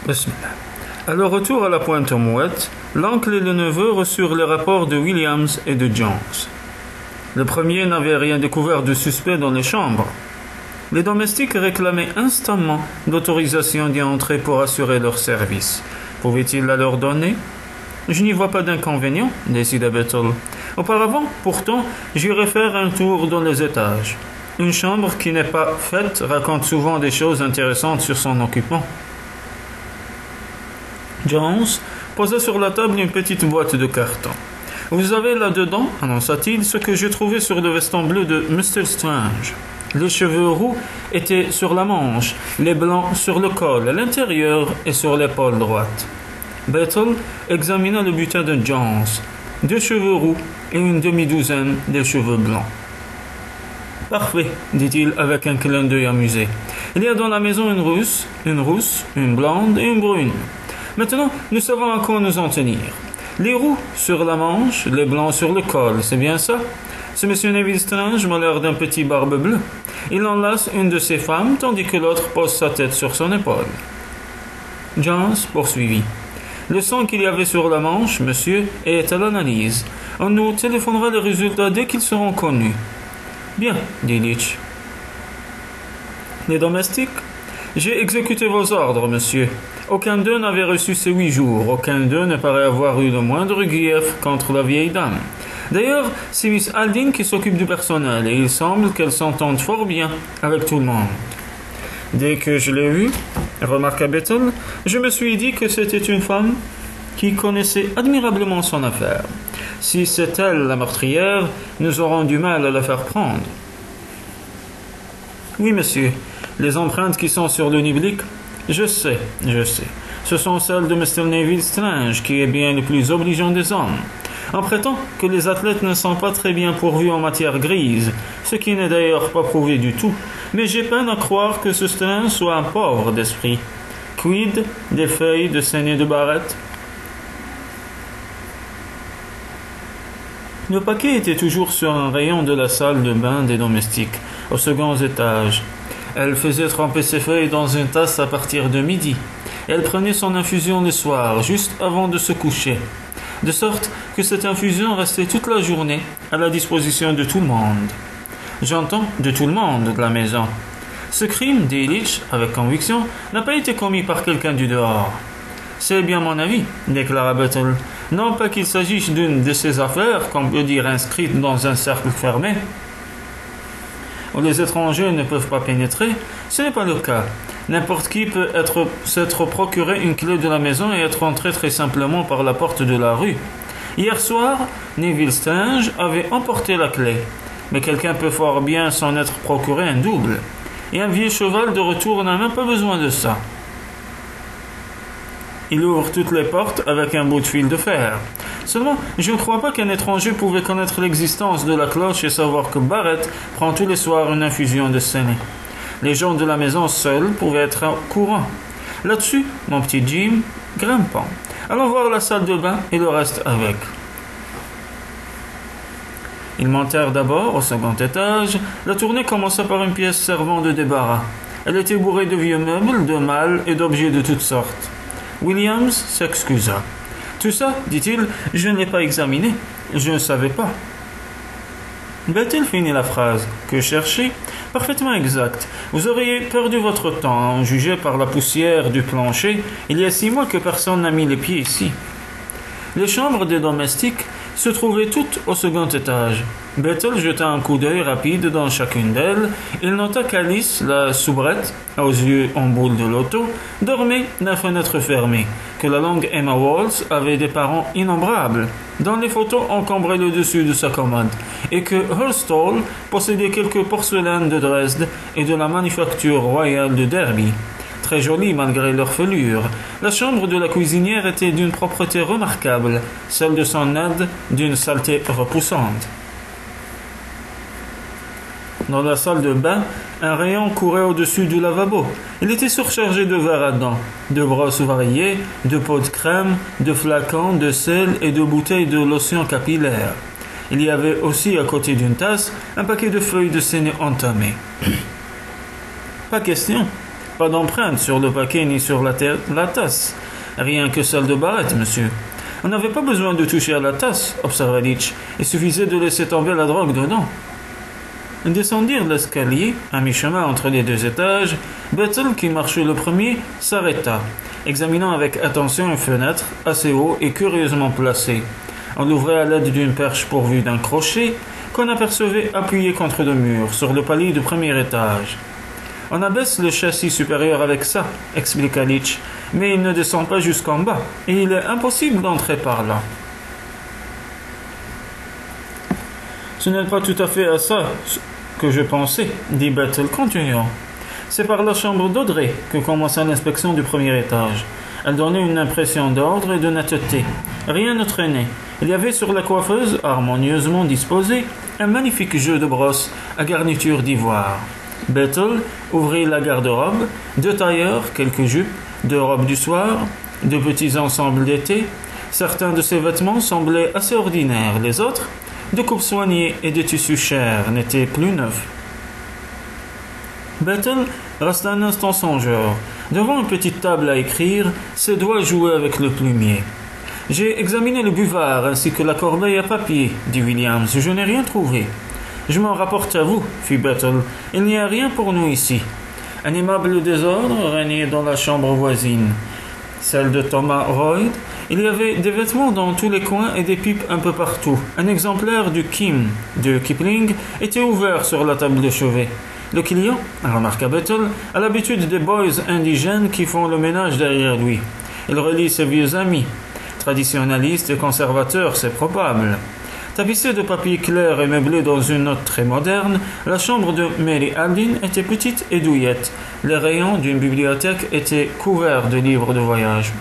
Bismillah. À leur retour à la Pointe-aux-Mouettes, l'oncle et le neveu reçurent les rapports de Williams et de Jones. Le premier n'avait rien découvert de suspect dans les chambres. Les domestiques réclamaient instamment l'autorisation d'y entrer pour assurer leur service. Pouvait-il la leur donner? Je n'y vois pas d'inconvénient, décida Bethel. Auparavant, pourtant, j'irai faire un tour dans les étages. Une chambre qui n'est pas faite raconte souvent des choses intéressantes sur son occupant. Jones posa sur la table une petite boîte de carton. « Vous avez là-dedans, annonça-t-il, ce que j'ai trouvé sur le veston bleu de Mr. Strange. Les cheveux roux étaient sur la manche, les blancs sur le col, à l'intérieur et sur l'épaule droite. » Bethel examina le butin de Jones. 2 cheveux roux et une demi-douzaine de cheveux blancs. « Parfait, dit-il avec un clin d'œil amusé. Il y a dans la maison une rousse, une blonde et une brune. Maintenant, nous savons à quoi nous en tenir. Les roux sur la manche, les blancs sur le col, c'est bien ça? Ce monsieur Neville Strange m'a l'air d'un petit barbe bleue. Il enlace une de ses femmes, tandis que l'autre pose sa tête sur son épaule. » Jones poursuivit. « Le sang qu'il y avait sur la manche, monsieur, est à l'analyse. On nous téléphonera les résultats dès qu'ils seront connus. »« Bien, dit Leach. »« Les domestiques? J'ai exécuté vos ordres, monsieur. Aucun d'eux n'avait reçu ces 8 jours. Aucun d'eux ne paraît avoir eu le moindre grief contre la vieille dame. D'ailleurs, c'est Miss Aldin qui s'occupe du personnel, et il semble qu'elle s'entende fort bien avec tout le monde. Dès que je l'ai vue, remarqua Bethel, je me suis dit que c'était une femme qui connaissait admirablement son affaire. Si c'est elle la meurtrière, nous aurons du mal à la faire prendre. Oui, monsieur, les empreintes qui sont sur le niblick, je sais. Ce sont celles de Mr. Neville Strange, qui est bien le plus obligeant des hommes. On prétend que les athlètes ne sont pas très bien pourvus en matière grise, ce qui n'est d'ailleurs pas prouvé du tout, mais j'ai peine à croire que ce Strange soit un pauvre d'esprit. Quid des feuilles de saignée de Barrett? Le paquet était toujours sur un rayon de la salle de bain des domestiques, au second étage. Elle faisait tremper ses feuilles dans une tasse à partir de midi. Elle prenait son infusion le soir, juste avant de se coucher. De sorte que cette infusion restait toute la journée à la disposition de tout le monde. J'entends de tout le monde de la maison. Ce crime, dit Leach avec conviction, n'a pas été commis par quelqu'un du dehors. C'est bien mon avis, déclara Bethel. Non pas qu'il s'agisse d'une de ces affaires, qu'on peut dire inscrites dans un cercle fermé, où les étrangers ne peuvent pas pénétrer, ce n'est pas le cas. N'importe qui peut s'être procuré une clé de la maison et être entré très simplement par la porte de la rue. Hier soir, Neville Strange avait emporté la clé, mais quelqu'un peut fort bien s'en être procuré un double. Et un vieux cheval de retour n'a même pas besoin de ça. Il ouvre toutes les portes avec un bout de fil de fer. Seulement, je ne crois pas qu'un étranger pouvait connaître l'existence de la cloche et savoir que Barrett prend tous les soirs une infusion de saignée. Les gens de la maison seuls pouvaient être au courant. Là-dessus, mon petit Jim, grimpons. Allons voir la salle de bain et le reste avec. Ils montèrent d'abord au second étage. La tournée commença par une pièce servant de débarras. Elle était bourrée de vieux meubles, de malles et d'objets de toutes sortes. Williams s'excusa. « Tout ça, dit-il, je ne l'ai pas examiné. Je ne savais pas. » Bethel finit la phrase. « Que chercher ?» Parfaitement exact. Vous auriez perdu votre temps, jugé par la poussière du plancher. Il y a 6 mois que personne n'a mis les pieds ici. Les chambres des domestiques se trouvaient toutes au second étage. Bethel jeta un coup d'œil rapide dans chacune d'elles. Il nota qu'Alice, la soubrette, aux yeux en boule de loto, dormait la fenêtre fermée, que la longue Emma Walsh avait des parents innombrables, dont les photos encombraient le dessus de sa commode, et que Hursthall possédait quelques porcelaines de Dresde et de la manufacture royale de Derby. Très jolies malgré leur felure. La chambre de la cuisinière était d'une propreté remarquable, celle de son aide d'une saleté repoussante. Dans la salle de bain, un rayon courait au-dessus du lavabo. Il était surchargé de verres à dents, de brosses variées, de pots de crème, de flacons, de sel et de bouteilles de lotion capillaire. Il y avait aussi, à côté d'une tasse, un paquet de feuilles de saignée entamées. Pas question, Pas d'empreinte sur le paquet ni sur la tasse. Rien que celle de Barrett, monsieur. On n'avait pas besoin de toucher à la tasse, observa Litch. Il suffisait de laisser tomber la drogue dedans. Ils descendirent l'escalier, à mi-chemin entre les deux étages. Bethel, qui marchait le premier, s'arrêta, examinant avec attention une fenêtre assez haut et curieusement placée. On l'ouvrait à l'aide d'une perche pourvue d'un crochet qu'on apercevait appuyé contre le mur, sur le palier du premier étage. On abaisse le châssis supérieur avec ça, expliqua Litch, mais il ne descend pas jusqu'en bas, et il est impossible d'entrer par là. Ce n'est pas tout à fait à ça que je pensais, dit Bethel, continuant. C'est par la chambre d'Audrey que commença l'inspection du premier étage. Elle donnait une impression d'ordre et de netteté. Rien ne traînait. Il y avait sur la coiffeuse, harmonieusement disposée, un magnifique jeu de brosses à garniture d'ivoire. Bethel ouvrit la garde-robe, 2 tailleurs, quelques jupes, 2 robes du soir, 2 petits ensembles d'été. Certains de ces vêtements semblaient assez ordinaires, les autres, de coupes soignées et de tissus chers, n'étaient plus neufs. Bethel resta un instant songeur. Devant une petite table à écrire, ses doigts jouaient avec le plumier. « J'ai examiné le buvard ainsi que la corbeille à papier, dit Williams. Je n'ai rien trouvé. »« Je m'en rapporte à vous, fit Bethel. Il n'y a rien pour nous ici. » Un aimable désordre régnait dans la chambre voisine, celle de Thomas Royd. Il y avait des vêtements dans tous les coins et des pipes un peu partout. Un exemplaire du Kim de Kipling était ouvert sur la table de chevet. Le client, remarqua Bethel, a l'habitude des boys indigènes qui font le ménage derrière lui. Il relit ses vieux amis. Traditionnaliste et conservateur, c'est probable. Tapissée de papier clair et meublée dans une note très moderne, la chambre de Mary Aldin était petite et douillette. Les rayons d'une bibliothèque étaient couverts de livres de voyage.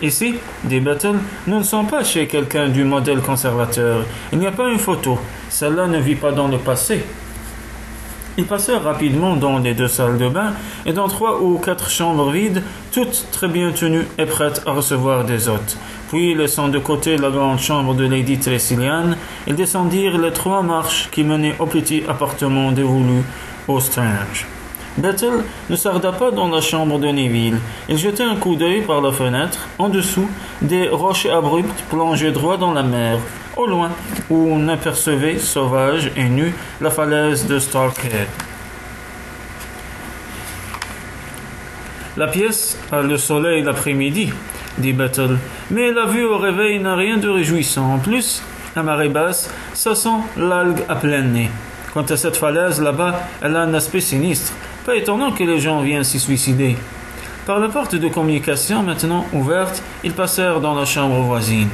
Ici, dit Bethel, nous ne sommes pas chez quelqu'un du modèle conservateur. Il n'y a pas une photo. Celle-là ne vit pas dans le passé. Ils passèrent rapidement dans les 2 salles de bain et dans 3 ou 4 chambres vides, toutes très bien tenues et prêtes à recevoir des hôtes. Puis, laissant de côté la grande chambre de Lady Tressilian, ils descendirent les 3 marches qui menaient au petit appartement dévolu au Strange. Bethel ne s'arrêta pas dans la chambre de Neville. Il jetait un coup d'œil par la fenêtre. En dessous, des rochers abrupts plongeaient droit dans la mer. Au loin, où on apercevait, sauvage et nu, la falaise de Starkhead. La pièce a le soleil l'après-midi, dit Bethel, mais la vue au réveil n'a rien de réjouissant. En plus, à marée basse, ça sent l'algue à plein nez. Quant à cette falaise là-bas, elle a un aspect sinistre. Pas étonnant que les gens viennent s'y suicider. Par la porte de communication maintenant ouverte, ils passèrent dans la chambre voisine.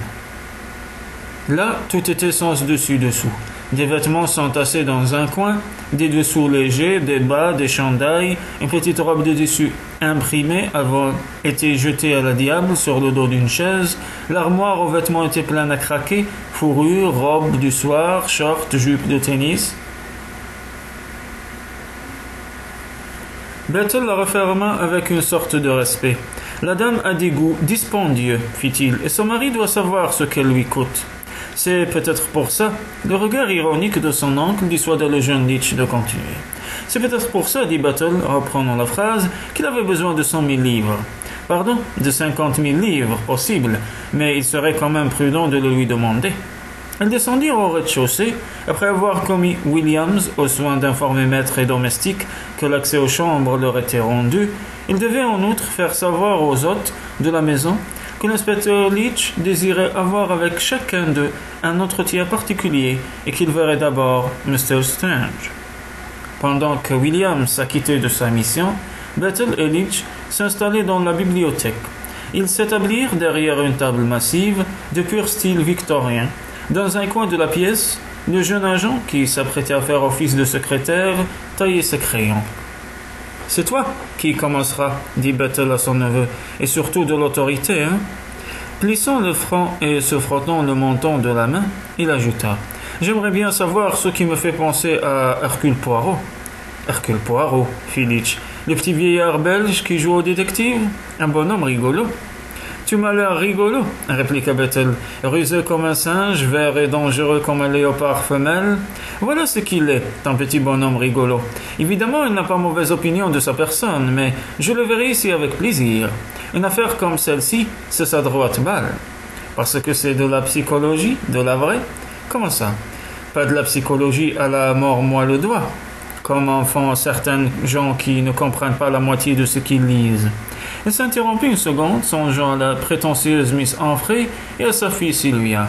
Là, tout était sens dessus-dessous. Des vêtements s'entassaient dans un coin, des dessous légers, des bas, des chandails, une petite robe de dessus imprimée avait été jetée à la diable sur le dos d'une chaise. L'armoire aux vêtements était pleine à craquer, fourrure, robe du soir, short, jupe de tennis. Bethel la referma avec une sorte de respect. La dame a des goûts dispendieux, fit-il, et son mari doit savoir ce qu'elle lui coûte. C'est peut-être pour ça. Le regard ironique de son oncle dissuada le jeune Litch de continuer. C'est peut-être pour ça, dit Bethel, reprenant la phrase, qu'il avait besoin de 100 000 livres. Pardon, de 50 000 livres, possible, mais il serait quand même prudent de le lui demander. Elles descendirent au rez-de-chaussée, après avoir commis Williams au soin d'informer maître et domestique que l'accès aux chambres leur était rendu. Il devait en outre faire savoir aux hôtes de la maison que l'inspecteur Litch désirait avoir avec chacun d'eux un entretien particulier et qu'il verrait d'abord Mr. Strange. Pendant que Williams s'acquittait de sa mission, Bethel et Litch s'installaient dans la bibliothèque. Ils s'établirent derrière une table massive de pur style victorien. Dans un coin de la pièce, le jeune agent, qui s'apprêtait à faire office de secrétaire, taillait ses crayons. « C'est toi qui commencera, dit Bethel à son neveu, et surtout de l'autorité, hein ?» Plissant le front et se frottant le menton de la main, il ajouta « J'aimerais bien savoir ce qui me fait penser à Hercule Poirot. »« Hercule Poirot, fit Litch, le petit vieillard belge qui joue au détective, un bonhomme rigolo. » Tu m'as l'air rigolo, répliqua Bethel. Rusé comme un singe, vert et dangereux comme un léopard femelle. Voilà ce qu'il est, un petit bonhomme rigolo. Évidemment, il n'a pas mauvaise opinion de sa personne, mais je le verrai ici avec plaisir. Une affaire comme celle-ci, c'est sa droite balle. Parce que c'est de la psychologie, de la vraie? Comment ça? Pas de la psychologie à la mort moi le doigt, comme en font certains gens qui ne comprennent pas la moitié de ce qu'ils lisent. Il s'interrompit une seconde, songeant à la prétentieuse Miss Humphrey et à sa fille Sylvia.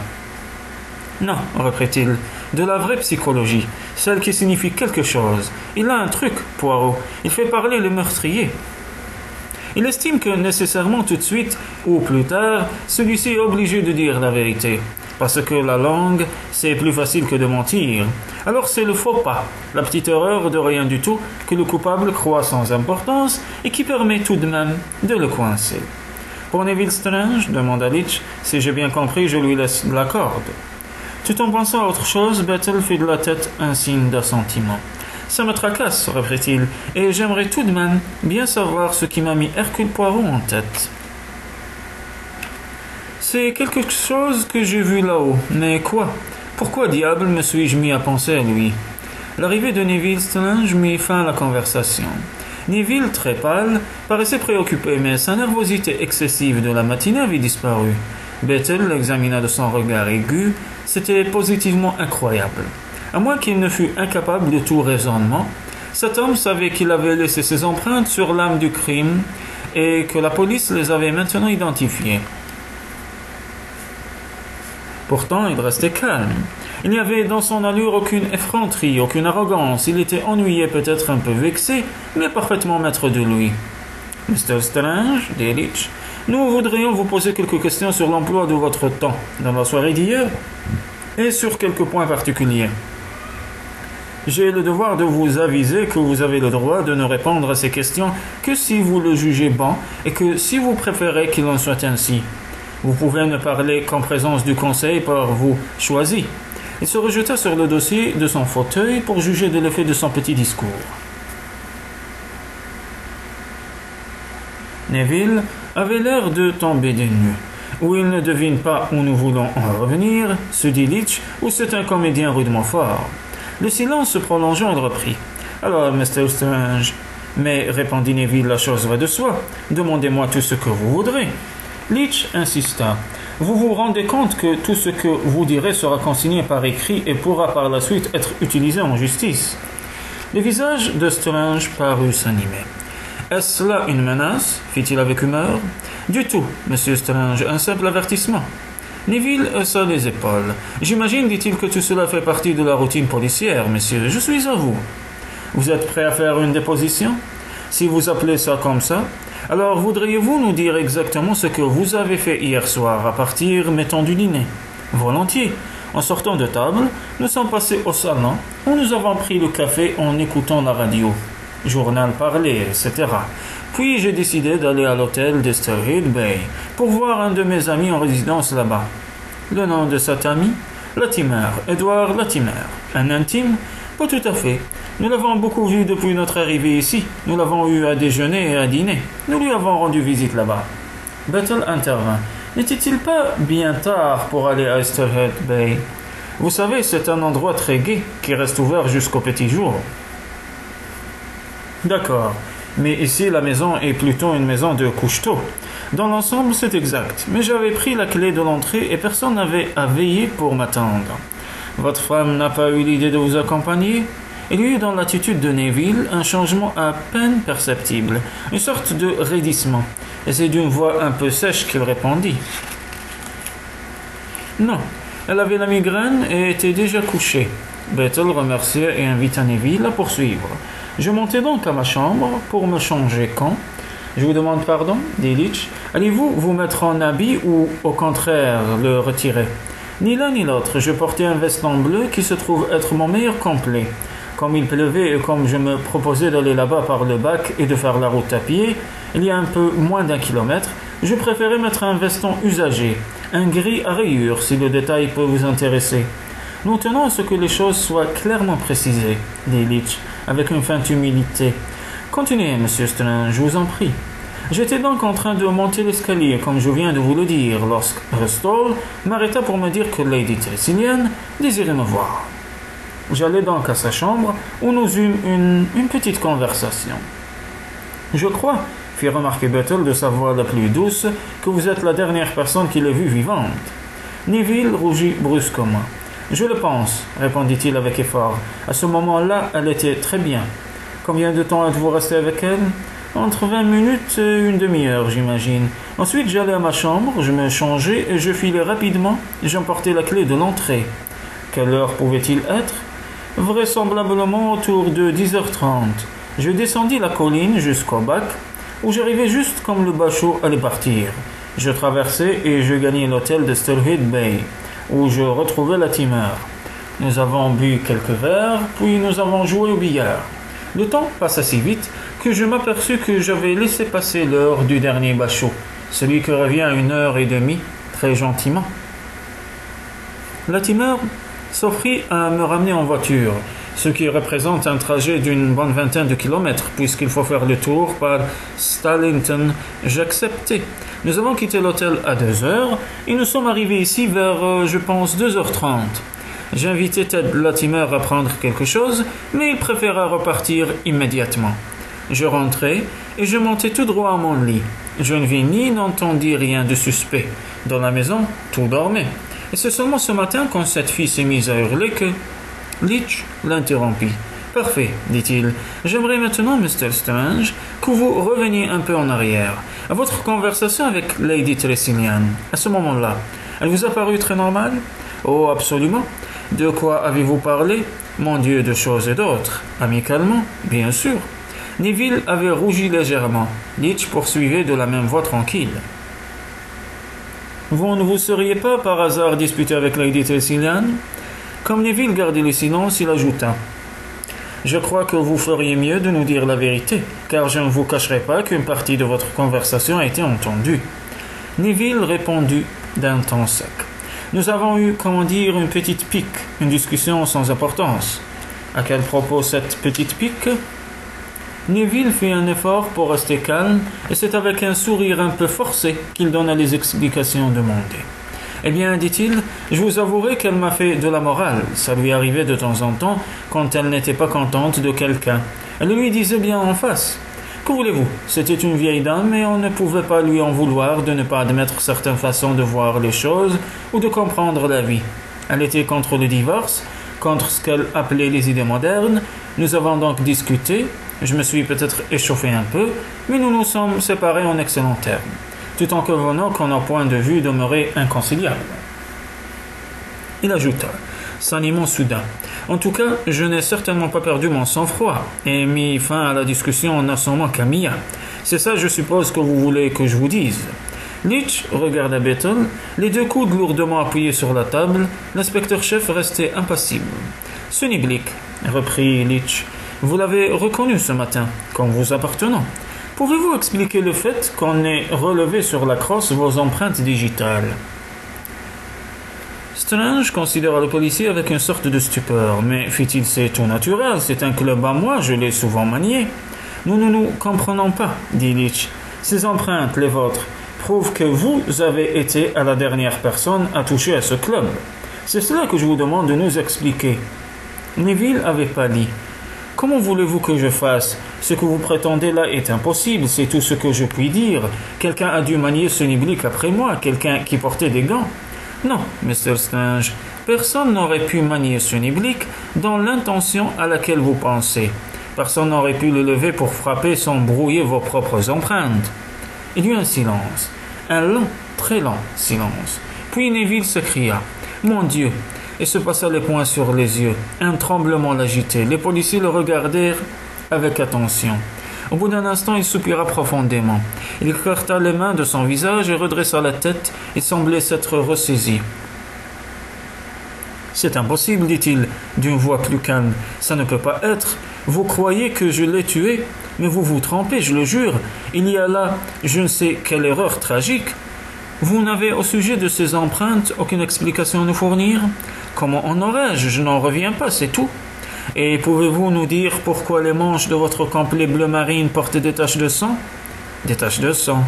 Non, reprit-il, de la vraie psychologie, celle qui signifie quelque chose. Il a un truc, Poirot, il fait parler le meurtrier. Il estime que nécessairement tout de suite, ou plus tard, celui-ci est obligé de dire la vérité. Parce que la langue, c'est plus facile que de mentir. Alors c'est le faux pas, la petite erreur de rien du tout que le coupable croit sans importance et qui permet tout de même de le coincer. Pour Neville Strange, demanda Litch, si j'ai bien compris, je lui laisse la corde. Tout en pensant à autre chose, Bethel fit de la tête un signe d'assentiment. Ça me tracasse, reprit-il, et j'aimerais tout de même bien savoir ce qui m'a mis Hercule Poirot en tête. C'est quelque chose que j'ai vu là-haut, mais quoi? Pourquoi diable me suis-je mis à penser à lui? L'arrivée de Neville Strange mit fin à la conversation. Neville, très pâle, paraissait préoccupé, mais sa nervosité excessive de la matinée avait disparu. Bethel l'examina de son regard aigu. C'était positivement incroyable. À moins qu'il ne fût incapable de tout raisonnement, cet homme savait qu'il avait laissé ses empreintes sur l'âme du crime et que la police les avait maintenant identifiées. Pourtant, il restait calme. Il n'y avait dans son allure aucune effronterie, aucune arrogance. Il était ennuyé, peut-être un peu vexé, mais parfaitement maître de lui. « Mr. Strange, dit Litch, nous voudrions vous poser quelques questions sur l'emploi de votre temps dans la soirée d'hier et sur quelques points particuliers. J'ai le devoir de vous aviser que vous avez le droit de ne répondre à ces questions que si vous le jugez bon et que si vous préférez qu'il en soit ainsi. Vous pouvez ne parler qu'en présence du conseil par vous choisi. » Il se rejeta sur le dossier de son fauteuil pour juger de l'effet de son petit discours. Neville avait l'air de tomber des nues. Ou il ne devine pas où nous voulons en revenir, se dit Litch, ou c'est un comédien rudement fort. Le silence se prolongeant, il reprit. « Alors, Mr. Strange, mais répondit Neville, la chose va de soi. Demandez-moi tout ce que vous voudrez. » Litch insista. « Vous vous rendez compte que tout ce que vous direz sera consigné par écrit et pourra par la suite être utilisé en justice. » Le visage de Strange parut s'animer. « Est-ce là une menace » fit-il avec humeur. « Du tout, monsieur Strange, un simple avertissement. » Neville haussa les épaules. « J'imagine, dit-il, que tout cela fait partie de la routine policière, monsieur. Je suis à vous. Vous êtes prêt à faire une déposition? Si vous appelez ça comme ça, alors voudriez-vous nous dire exactement ce que vous avez fait hier soir à partir, mettons, du dîner? Volontiers. En sortant de table, nous sommes passés au salon où nous avons pris le café en écoutant la radio, journal parlé, etc. Puis j'ai décidé d'aller à l'hôtel d'Esterhead Bay pour voir un de mes amis en résidence là-bas. Le nom de cet ami? Latimer, Edward Latimer. Un intime? Pas tout à fait. Nous l'avons beaucoup vu depuis notre arrivée ici. Nous l'avons eu à déjeuner et à dîner. Nous lui avons rendu visite là-bas. Bethel intervint. N'était-il pas bien tard pour aller à Esterhead Bay? Vous savez, c'est un endroit très gai qui reste ouvert jusqu'au petit jour. D'accord. Mais ici, la maison est plutôt une maison de couche-tôt. Dans l'ensemble, c'est exact. Mais j'avais pris la clé de l'entrée et personne n'avait à veiller pour m'attendre. Votre femme n'a pas eu l'idée de vous accompagner? Il y eut dans l'attitude de Neville un changement à peine perceptible, une sorte de raidissement, et c'est d'une voix un peu sèche qu'il répondit. Non, elle avait la migraine et était déjà couchée. Bethel remercia et invita Neville à poursuivre. Je montai donc à ma chambre pour me changer quand... Je vous demande pardon, dit Litch. Allez-vous vous mettre en habit ou, au contraire, le retirer? Ni l'un ni l'autre, je portais un veston bleu qui se trouve être mon meilleur complet. Comme il pleuvait et comme je me proposais d'aller là-bas par le bac et de faire la route à pied, il y a un peu moins d'1 kilomètre, je préférais mettre un veston usagé, un gris à rayures, si le détail peut vous intéresser. Nous tenons à ce que les choses soient clairement précisées, dit Litch, avec une feinte humilité. Continuez, monsieur Strange, je vous en prie. J'étais donc en train de monter l'escalier, comme je viens de vous le dire, lorsque Restall m'arrêta pour me dire que Lady Tressilian désirait me voir. J'allai donc à sa chambre, où nous eûmes une petite conversation. « Je crois, fit remarquer Battle de sa voix la plus douce, que vous êtes la dernière personne qu'il ait vue vivante. » Neville rougit brusquement. « Je le pense, répondit-il avec effort. À ce moment-là, elle était très bien. Combien de temps êtes-vous resté avec elle ? Entre 20 minutes et une demi-heure, j'imagine. Ensuite, j'allai à ma chambre, je me changeai et je filai rapidement et j'emportai la clé de l'entrée. Quelle heure pouvait-il être ? Vraisemblablement autour de 10h30. Je descendis la colline jusqu'au bac, où j'arrivai juste comme le bachot allait partir. Je traversai et je gagnai l'hôtel de Stirlhead Bay, où je retrouvai Latimer. Nous avons bu quelques verres, puis nous avons joué au billard. Le temps passa si vite que je m'aperçus que j'avais laissé passer l'heure du dernier bachot, celui qui revient à 1h30, très gentiment. Latimer s'offrit à me ramener en voiture, ce qui représente un trajet d'une bonne vingtaine de kilomètres, puisqu'il faut faire le tour par Stallington. J'acceptai. Nous avons quitté l'hôtel à 2h et nous sommes arrivés ici vers, je pense, 2h30. J'invitai Ted Latimer à prendre quelque chose, mais il préféra repartir immédiatement. Je rentrai et je montai tout droit à mon lit. Je ne vis ni n'entendis rien de suspect. Dans la maison, tout dormait. Et c'est seulement ce matin, quand cette fille s'est mise à hurler, que Leach l'interrompit. « Parfait, dit-il. J'aimerais maintenant, Mr. Strange, que vous reveniez un peu en arrière. À votre conversation avec Lady Tressilian, à ce moment-là, elle vous a paru très normale ? Oh, absolument. De quoi avez-vous parlé ? Mon Dieu, de choses et d'autres. Amicalement, bien sûr. » Neville avait rougi légèrement. Leach poursuivait de la même voix tranquille. « Vous ne vous seriez pas par hasard disputé avec Lady Tressilian ? » Comme Neville gardait le silence, il ajouta. « Je crois que vous feriez mieux de nous dire la vérité, car je ne vous cacherai pas qu'une partie de votre conversation a été entendue. » Neville répondit d'un ton sec. « Nous avons eu, comment dire, une petite pique, une discussion sans importance. » À quel propos cette petite pique ? Neville fit un effort pour rester calme, et c'est avec un sourire un peu forcé qu'il donna les explications demandées. « Eh bien, dit-il, je vous avouerai qu'elle m'a fait de la morale. Ça lui arrivait de temps en temps quand elle n'était pas contente de quelqu'un. Elle lui disait bien en face. Que voulez-vous ? C'était une vieille dame et on ne pouvait pas lui en vouloir de ne pas admettre certaines façons de voir les choses ou de comprendre la vie. Elle était contre le divorce, contre ce qu'elle appelait les idées modernes. Nous avons donc discuté. Je me suis peut-être échauffé un peu, mais nous nous sommes séparés en excellents termes, tout en convenant que nos points de vue demeuraient inconciliables. » Il ajouta, s'animant soudain. « En tout cas, je n'ai certainement pas perdu mon sang-froid et mis fin à la discussion en assommant Camilla. C'est ça, je suppose, que vous voulez que je vous dise. » Leach regarda Betton, les deux coudes lourdement appuyés sur la table. L'inspecteur-chef restait impassible. « Ce n'est Blick, reprit Leach. Vous l'avez reconnu ce matin, comme vous appartenant. Pouvez-vous expliquer le fait qu'on ait relevé sur la crosse vos empreintes digitales ?» Strange considéra le policier avec une sorte de stupeur. « Mais, fit-il, c'est tout naturel, c'est un club à moi, je l'ai souvent manié. »« Nous ne nous comprenons pas, dit Leach. Ces empreintes, les vôtres, prouvent que vous avez été à la dernière personne à toucher à ce club. C'est cela que je vous demande de nous expliquer. » Neville avait pâli. « Comment voulez-vous que je fasse ? Ce que vous prétendez là est impossible, c'est tout ce que je puis dire. Quelqu'un a dû manier ce niblique après moi, quelqu'un qui portait des gants. » « Non, Mr. Strange, personne n'aurait pu manier ce niblique dans l'intention à laquelle vous pensez. Personne n'aurait pu le lever pour frapper sans brouiller vos propres empreintes. » Il y eut un silence, un long, très long silence. Puis Neville s'écria « Mon Dieu !» et se passa les poings sur les yeux. Un tremblement l'agitait. Les policiers le regardèrent avec attention. Au bout d'un instant, il soupira profondément. Il écarta les mains de son visage et redressa la tête. Il semblait s'être ressaisi. « C'est impossible, dit-il, d'une voix plus calme. Ça ne peut pas être. Vous croyez que je l'ai tué, mais vous vous trompez, je le jure. Il y a là, je ne sais quelle erreur tragique. Vous n'avez au sujet de ces empreintes aucune explication à nous fournir ? Comment en aurais-je ? Je n'en reviens pas, c'est tout. Et pouvez-vous nous dire pourquoi les manches de votre complet bleu marine portent des taches de sang ? des taches de sang.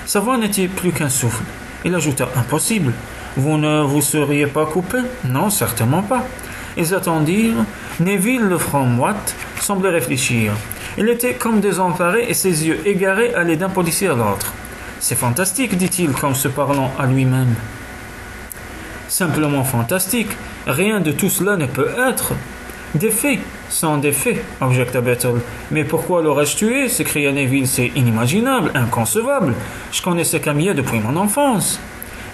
Sa voix n'était plus qu'un souffle. Il ajouta: impossible. Vous ne vous seriez pas coupé? Non, certainement pas. Ils attendirent. Neville, le front moite, semblait réfléchir. Il était comme désemparé et ses yeux égarés allaient d'un policier à l'autre. C'est fantastique, dit-il comme se parlant à lui-même. Simplement fantastique. Rien de tout cela ne peut être. Des faits sont des faits, objecta Bethel. Mais pourquoi l'aurais-je tué? S'écria Neville. C'est inimaginable, inconcevable. Je connaissais Camilla depuis mon enfance.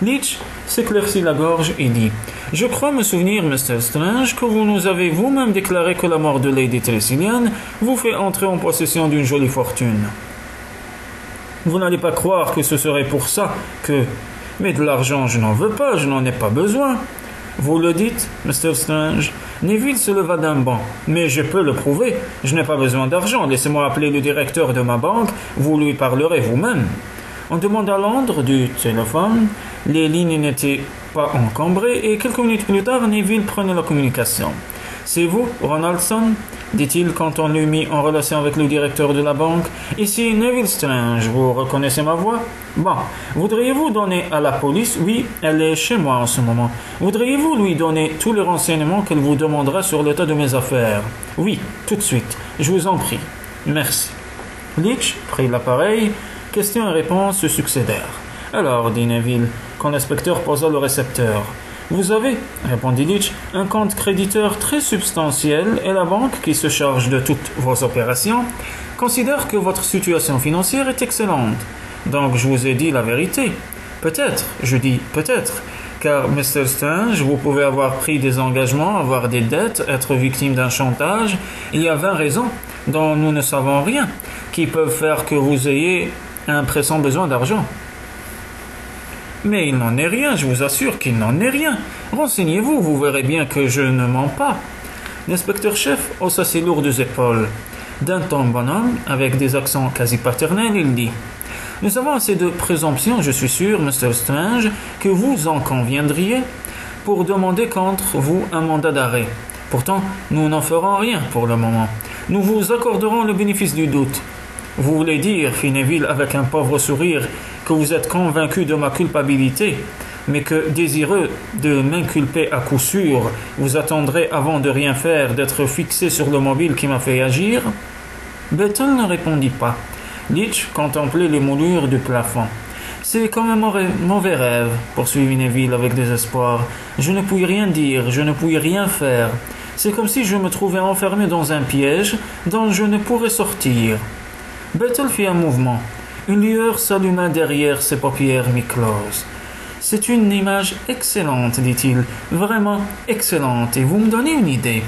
Leach s'éclaircit la gorge et dit: je crois me souvenir, Mr. Strange, que vous nous avez vous-même déclaré que la mort de Lady Tressilian vous fait entrer en possession d'une jolie fortune. Vous n'allez pas croire que ce serait pour ça que... Mais de l'argent, je n'en veux pas, je n'en ai pas besoin. Vous le dites, Mr. Strange? Neville se leva d'un bond. Mais je peux le prouver. Je n'ai pas besoin d'argent. Laissez-moi appeler le directeur de ma banque. Vous lui parlerez vous-même. On demanda Londres du téléphone. Les lignes n'étaient pas encombrées et quelques minutes plus tard, Neville prenait la communication. C'est vous, Ronaldson? Dit-il quand on l'eut mis en relation avec le directeur de la banque. Ici Neville Strange, vous reconnaissez ma voix? Bon, voudriez-vous donner à la police? Oui, elle est chez moi en ce moment. Voudriez-vous lui donner tous les renseignements qu'elle vous demandera sur l'état de mes affaires? Oui, tout de suite, je vous en prie. Merci. Leach prit l'appareil. Questions et réponses se succédèrent. Alors, dit Neville, quand l'inspecteur posa le récepteur. Vous avez, répondit Leach, un compte créditeur très substantiel et la banque, qui se charge de toutes vos opérations, considère que votre situation financière est excellente. Donc je vous ai dit la vérité. Peut-être, je dis peut-être, car Mr. Strange, vous pouvez avoir pris des engagements, avoir des dettes, être victime d'un chantage. Il y a 20 raisons dont nous ne savons rien, qui peuvent faire que vous ayez un pressant besoin d'argent. Mais il n'en est rien, je vous assure qu'il n'en est rien. Renseignez-vous, vous verrez bien que je ne mens pas. L'inspecteur-chef haussa ses lourdes épaules. D'un ton bonhomme, avec des accents quasi paternels, il dit: nous avons assez de présomption, je suis sûr, Mr. Strange, que vous en conviendriez, pour demander contre vous un mandat d'arrêt. Pourtant, nous n'en ferons rien pour le moment. Nous vous accorderons le bénéfice du doute. Vous voulez dire, fit Neville avec un pauvre sourire, que vous êtes convaincu de ma culpabilité, mais que, désireux de m'inculper à coup sûr, vous attendrez avant de rien faire d'être fixé sur le mobile qui m'a fait agir? Bethel ne répondit pas. Leach contemplait les moulures du plafond. C'est comme un mauvais rêve, poursuivit Neville avec désespoir. Je ne puis rien dire, je ne puis rien faire. C'est comme si je me trouvais enfermé dans un piège dont je ne pourrais sortir. Bethel fit un mouvement. Une lueur s'alluma derrière ses paupières mi-closes. C'est une image excellente, dit-il, vraiment excellente, et vous me donnez une idée.